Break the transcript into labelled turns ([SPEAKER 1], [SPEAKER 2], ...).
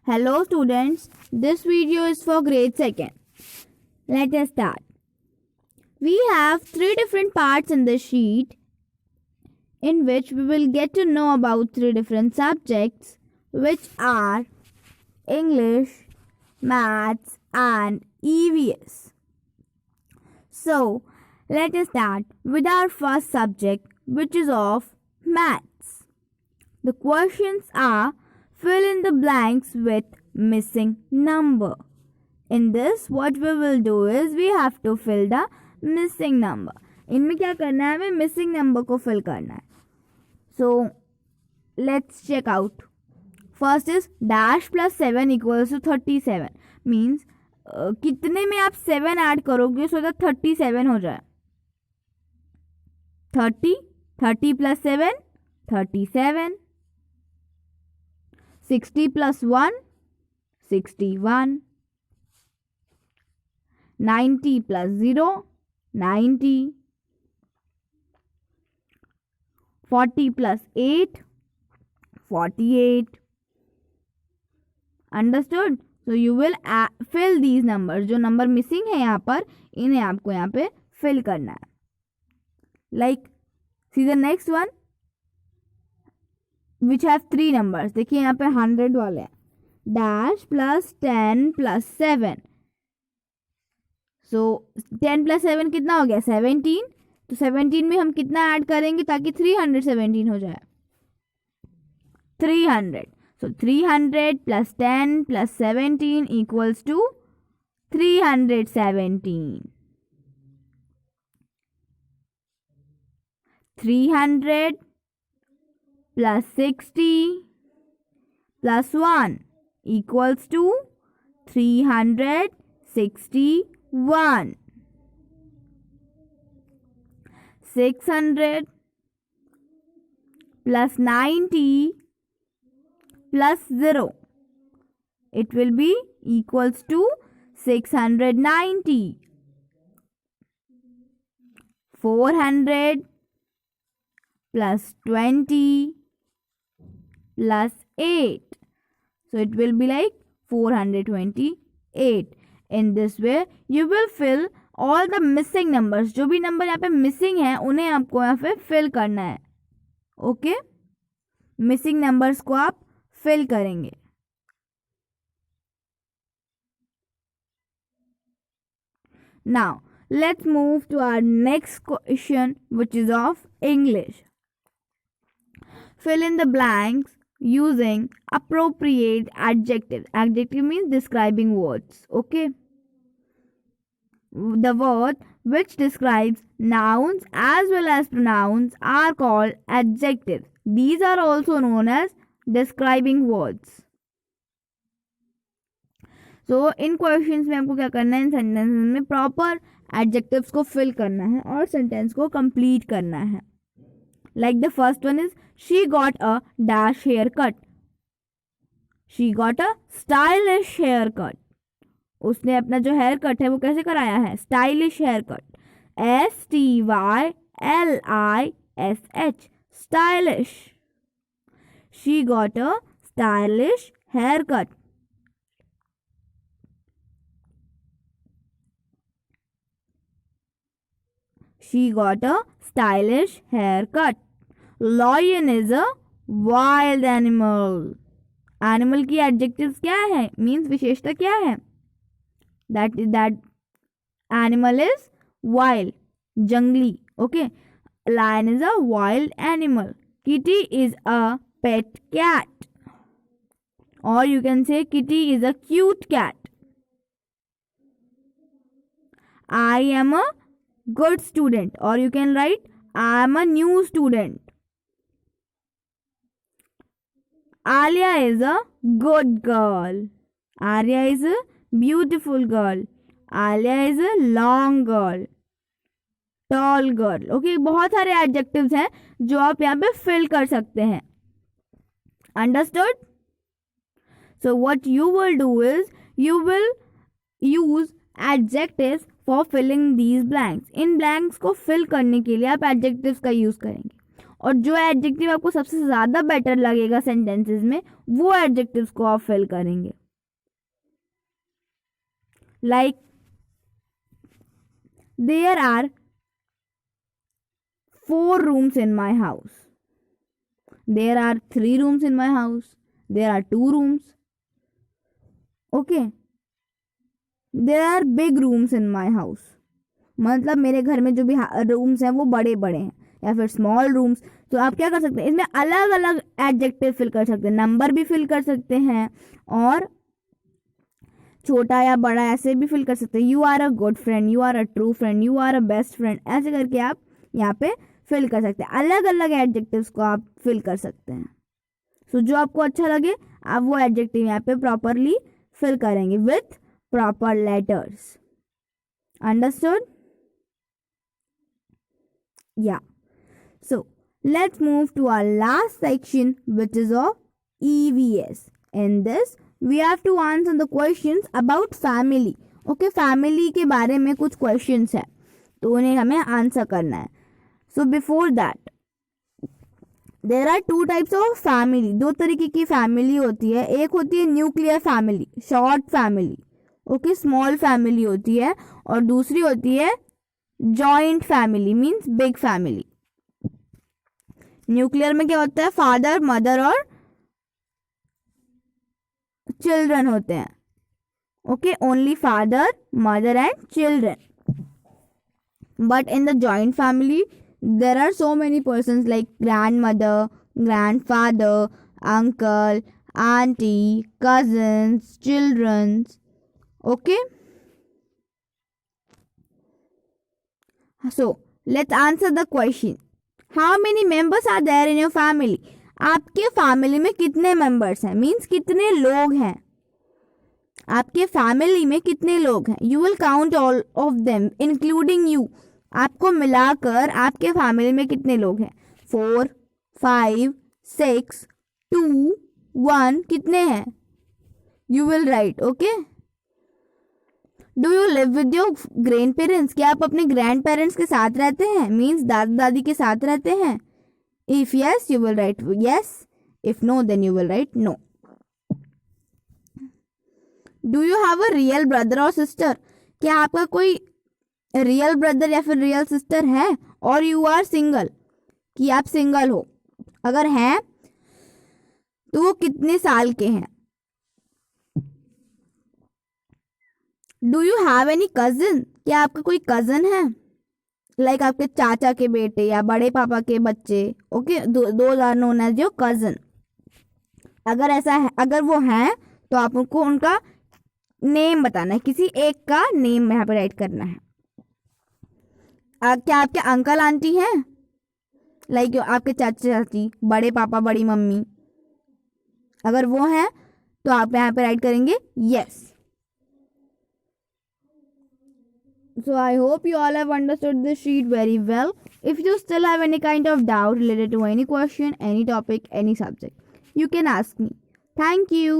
[SPEAKER 1] Hello students, this video is for grade 2nd. Let us start. We have 3 different parts in this sheet in which we will get to know about 3 different subjects which are English, Maths and EVS. So, let us start with our first subject which is of Maths. The questions are: fill in the blanks with missing number. In this, what we will do is we have to fill the missing number. इनमें क्या करना है? हमें missing number को fill करना है. So, let's check out. First is dash plus 7 equals to 37. Means कितने में आप 7 ऐड करोगे so that 37 हो जाए. 30 plus 7 37. 60 plus 1 61. 90 plus 0 90. 40 plus 8 48. Understood? So you will fill these numbers. जो number missing है यहाँ पर, इन्हें आपको यहाँ पे fill करना है. Like, see the next one which have 3 numbers. देखिए यहाँ पे 100 वाले हैं. Dash plus 10 plus 7. So 10 plus 7 कितना हो गया? 17. तो 17 में हम कितना ऐड करेंगे ताकि 317 हो जाए? 300. So 300 plus 10 plus 17 equals to 317. 300 plus 60 plus 1 equals to 361. 600 plus 90 plus 0. It will be equals to 690. 400 plus 20 plus 8. So it will be like 428. In this way, you will fill all the missing numbers. जो भी number यहाँ पे missing है, उन्हें आपको यहाँ पे fill करना है. Okay? Missing numbers को आप fill करेंगे. Now, let's move to our next question, which is of English. Fill in the blanks using appropriate adjectives. Adjective means describing words. Okay. The word which describes nouns as well as pronouns are called adjectives. These are also known as describing words. So in questions में आपको क्या करना है? इन sentences में proper adjectives को fill करना है और sentence को complete करना है. Like the first one is, she got a dash haircut. She got a stylish haircut. उसने अपना जो हेयर कट है वो कैसे कराया है? Stylish hair cut. STYLISH. Stylish. She got a stylish haircut. She got a stylish haircut. Lion is a wild animal. Animal की adjectives क्या है? Means विशेषता क्या है? That animal is wild, जंगली. Okay. Lion is a wild animal. Kitty is a pet cat. Or you can say Kitty is a cute cat. I am a good student. Or you can write I am a new student. Alia is a good girl. Arya is a beautiful girl. Alia is a long girl. Tall girl. Okay, बहुत सारे adjectives हैं जो आप यहाँ पे fill कर सकते हैं. Understood? So what you will do is you will use adjectives for filling these blanks. In blanks को fill करने के लिए आप adjectives का use करेंगे. और जो एडजेक्टिव आपको सबसे ज़्यादा बेटर लगेगा सेंटेंसेस में वो एडजेक्टिव्स को आप फिल करेंगे. Like there are 4 rooms in my house. There are 3 rooms in my house. There are 2 rooms. Okay. There are big rooms in my house. मतलब मेरे घर में जो भी रूम्स हैं वो बड़े बड़े हैं, या फिर स्मॉल रूम्स. तो आप क्या कर सकते हैं, इसमें अलग अलग एडजेक्टिव फिल कर सकते हैं, नंबर भी फिल कर सकते हैं और छोटा या बड़ा ऐसे भी फिल कर सकते हैं. You are a good friend, you are a true friend, you are a best friend, ऐसे करके आप यहाँ पे फिल कर सकते हैं. अलग अलग एडजेक्टिव्स को आप फिल कर सकते हैं. सो जो आपको अच्छा लगे आप वो एडजेक्टिव यहाँ पे प्रॉपरली फिल करेंगे with proper letters. Understood? Yeah. So let's move to our last section which is of EVS. In this we have to answer the questions about family. Okay, family के बारे में कुछ questions है तो उन्हें हमें answer करना है. So before that there are 2 types of family. 2 तरीके की फैमिली होती है. एक होती है nuclear family, short family. Okay, small family होती है. और दूसरी होती है joint family, means big family. Nuclear में क्या होता है, फादर मदर और चिल्ड्रन होते हैं. Okay, only father mother and children. But in the joint family there are so many persons like grandmother, grandfather, uncle, auntie, cousins, children. Okay, so let's answer the question. How many members are there in your family? आपके family में कितने members हैं, means कितने लोग हैं. आपके family में कितने लोग हैं. You will count all of them including you. आपको मिलाकर आपके फैमिली में कितने लोग हैं. 4, 5, 6, 2, 1 कितने हैं. You will right. Okay. Do you live with your grand parents. क्या आप अपने ग्रैंड पेरेंट्स के साथ रहते हैं, मीन्स दादा दादी के साथ रहते हैं. If yes you will write yes, if no then you will write no. Do you have a real brother और सिस्टर. क्या आपका कोई रियल ब्रदर या फिर रियल सिस्टर है. और यू आर सिंगल, कि आप सिंगल हो. अगर हैं तो वो कितने साल के हैं. Do you have any cousin. क्या आपका कोई कजन है, लाइक आपके चाचा के बेटे या बड़े पापा के बच्चे. Okay, those are known as your cousin. अगर ऐसा है, अगर वो हैं तो आपको उनका नेम बताना है, किसी एक का नेम यहाँ पे राइट करना है. क्या आपके अंकल आंटी हैं, लाइक आपके चाचा चाची, बड़े पापा बड़ी मम्मी. अगर वो हैं तो आप यहाँ पे राइट करेंगे yes. So I hope you all have understood this sheet very well. If you still have any kind of doubt related to any question, any topic, any subject, you can ask me. Thank you.